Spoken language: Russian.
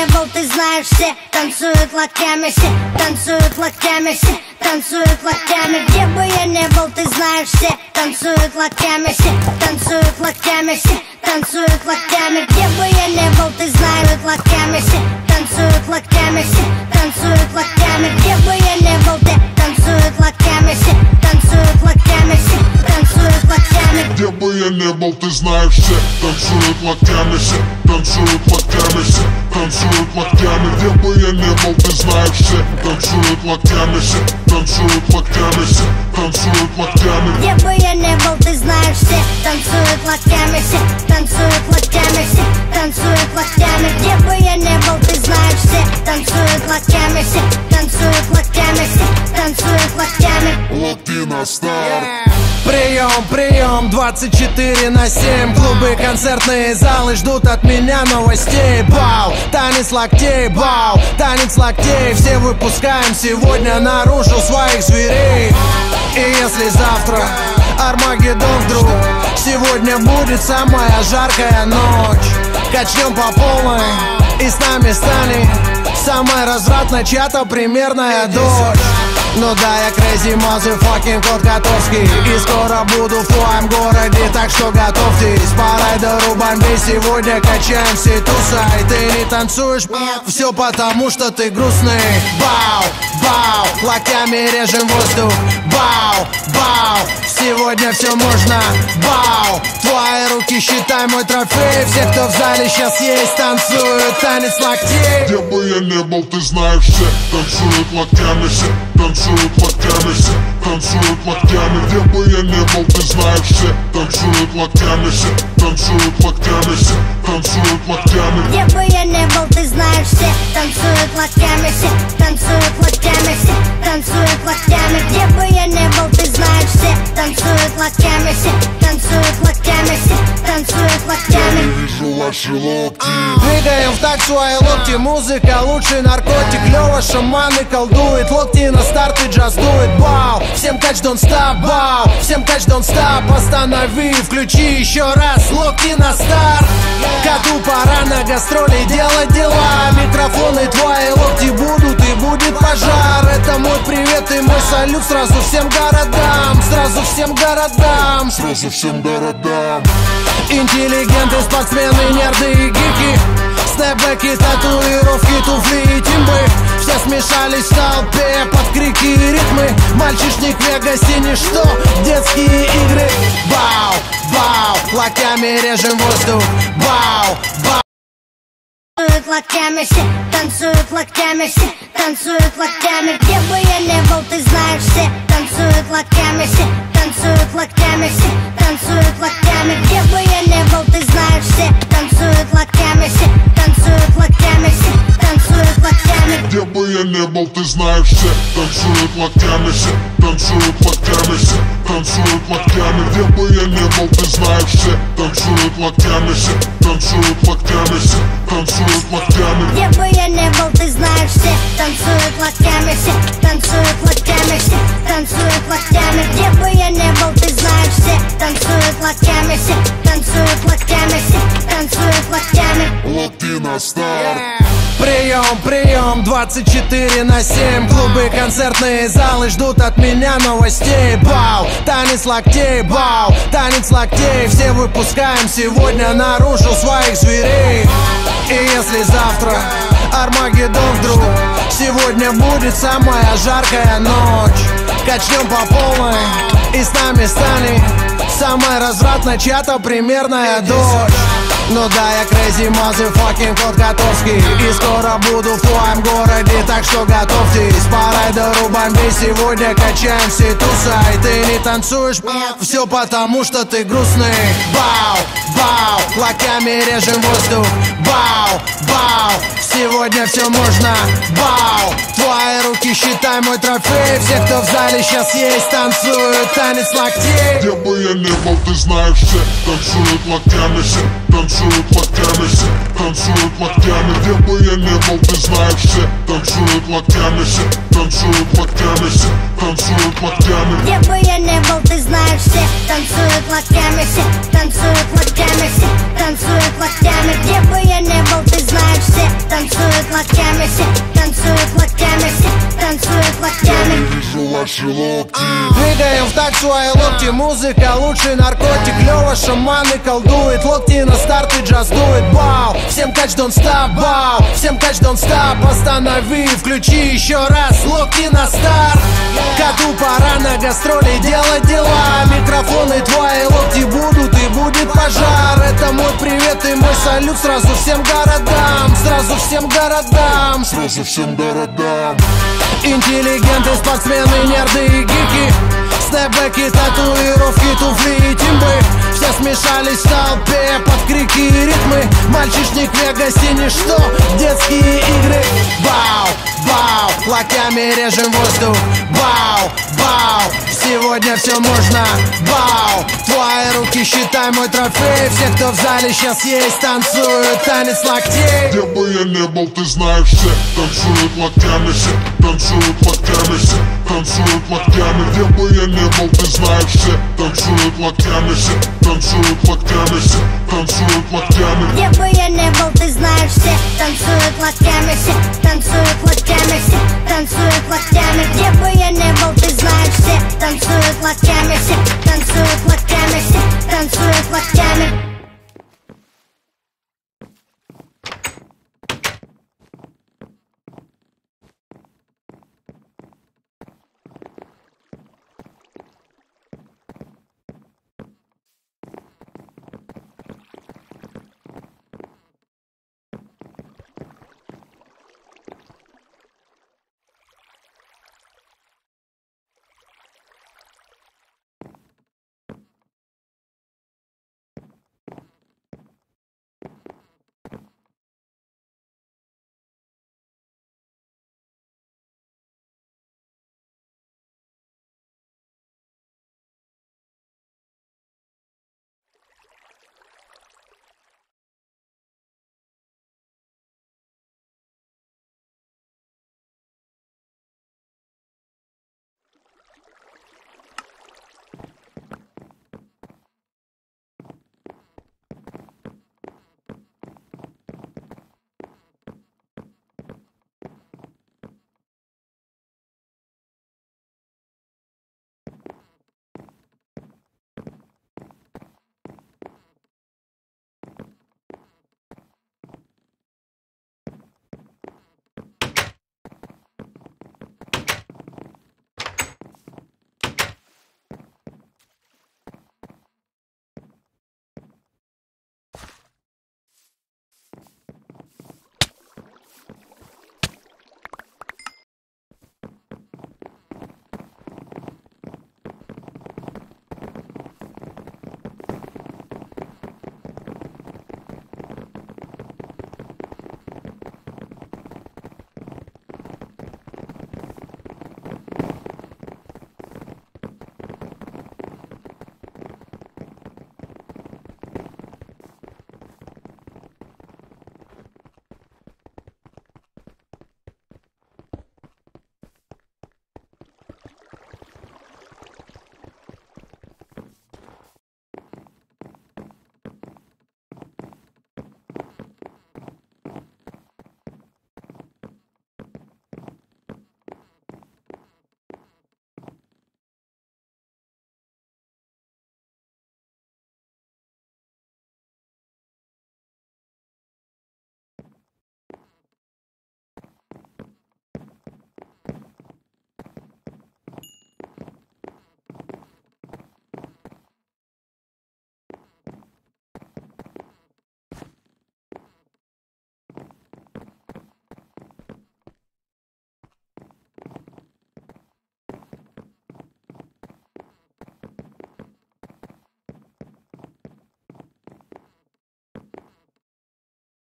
не был, ты знаешь, все танцуют локтями, все танцуют локтями, все танцуют локтями. Где бы я не был, ты знаешь, все танцуют локтями, все танцуют локтями, все танцуют локтями. Где бы я не был, ты знаешь, локтями, все танцуют локтями, все танцуют локтями. Где бы я не был, ты танцуют локтями, все танцуют локтями, все танцуют локтями. Где бы я не был, ты знаешь, все танцуют локтями, все танцуют локтями, все танцуют локтями. Где бы я не был, ты знаешь, все танцуют локтями, все танцуют локтями, все танцуют локтями. Где бы я не был, ты знаешь, все танцуют локтями, все танцуют локтями, все танцуют локтями. Где бы я не был, ты знаешь, все танцуют локтями, все танцуют локтями, все танцуют локтями. Локти на старт. Прием, прием, 24/7. Клубы, концертные залы ждут от меня новостей. Бау, танец локтей, бау, танец локтей. Все выпускаем сегодня наружу своих зверей. И если завтра Армагеддон вдруг, сегодня будет самая жаркая ночь. Качнем по полной, и с нами станет самая развратная чья-то примерная дочь. Ну да, я crazy motherfucking кот Котовский, и скоро буду в твоем городе, так что готовьтесь. По райдеру бомбей сегодня качаем все туса. И ты не танцуешь, все потому что ты грустный. Бау, бау, локтями режем воздух. Бау, бау, сегодня все можно. Бау, твои руки считай мой трофей. Все, кто в зале сейчас есть, танцуют танец локтей. Где бы я не был, ты знаешь, все танцуют локтями, все танцуют локтями, все танцуют локтями. Где бы я не был, ты знаешь, все танцуют локтями, все танцуют локтями, все танцуют локтями. Где бы я не был, ты знаешь, все танцуют локтями, все танцуют локтями, все танцуют локтями. Где бы я не был, ты знаешь, все танцуют локтями, все танцуют локтями, все танцуют локтями. Я вижу ваши локти. Двигаем в такт свои локти, музыка лучший наркотик. Лёва шаманы колдует, локти на старт и джаз дует. Бау, всем кач don't stop, бау, всем кач don't stop. Останови, включи еще раз, локти на старт. Коту пора на гастроли делать дела. Микрофоны твои локти будут и будет пожар. Это мой привет и мой салют сразу всем городам. Сразу всем городам. Сразу всем городам. Интеллигенты, спортсмены, нерды и гики. Снэпбэки, татуировки, туфли и тимбы. Все смешались в толпе под крики и ритмы. Мальчишник в Вегасе ничто, детские игры. Бау, бау, локтями режем воздух. Бау, бау. Танцуют локтями, все танцуют локтями, все танцуют локтями. Где бы я не был, ты знаешь, все танцуют локтями, все танцуют локтями, все танцуют локтями. Где бы я не был, ты знаешь, все танцуют локтями, все танцуют локтями, все танцуют локтями. Где бы я не был, ты знаешь, все танцуют локтями, все танцуют локтями, все танцуют локтями. Где бы я не был, ты знаешь, все танцуют локтями, все танцуют локтями, все танцуют локтями. Где бы я не был, ты знаешь, все танцуют локтями, все танцуют локтями, все танцуют локтями. Где бы я не был, ты знаешь, все танцуют локтями, все танцуют локтями, все танцуют локтями. Локти на старт. Прием, прием, 24/7. Клубы, концертные залы ждут от меня новостей. Бау, танец локтей, бау, танец локтей. Все выпускаем сегодня наружу своих зверей. И если завтра Армагеддон вдруг, сегодня будет самая жаркая ночь. Качнем по полной, и с нами станет самая развратная чья-то примерная дочь. Ну да, я crazy motherfucking кот Котовский, и скоро буду в твоем городе, так что готовьтесь. По райдеру бомбей сегодня качаем все туса. И ты не танцуешь, все потому что ты грустный. Бау, бау, локтями режем воздух. Бау, бау, сегодня все можно. Бау, твои руки считай мой трофей. Все, кто в зале сейчас есть, танцуют танец локтей. Где бы я не был, ты знаешь, все танцуют локтями, все танцуют локтями, все танцуют локтями. Где бы я не был, ты знаешь, все танцуют локтями, все танцуют локтями, все танцуют локтями. Где бы я не был, ты знаешь, все танцуют локтями, все танцуют локтями, все танцуют локтями. Где бы я не был, ты знаешь, все танцуют локтями, все танцуют локтями, все танцуют локтями. Вижу ваши локти. Двигаем в такт свои локти, музыка лучший наркотик. Лёва шаманы колдует, локти на старт и джаз дует. Бау, всем catch don't stop, бау, всем catch don't stop. Останови, включи еще раз, локти на старт. Коту пора на гастроли делать дела. Микрофоны твои, локти будут и будет пожар. Это мой привет и мой салют сразу всем городам. Сразу всем городам. Сразу всем городам. Интеллигенты, спортсмены, нерды и гики. Снэпбэки, татуировки, туфли и тимбы. Все смешались в толпе под крики и ритмы. Мальчишник в Вегасе ничто, детские игры. Бау, бау, локтями режем воздух. Бау, бау, сегодня все можно. Бау, твои руки считай мой трофей. Все, кто в зале сейчас есть, танцуют танец локтей. Где бы я не был, ты знаешь, все танцуют локтями, все танцуют локтями, все танцуют локтями. Где бы я не был, ты знаешь, все танцуют локтями, все танцуют локтями, все танцуют локтями. Где бы я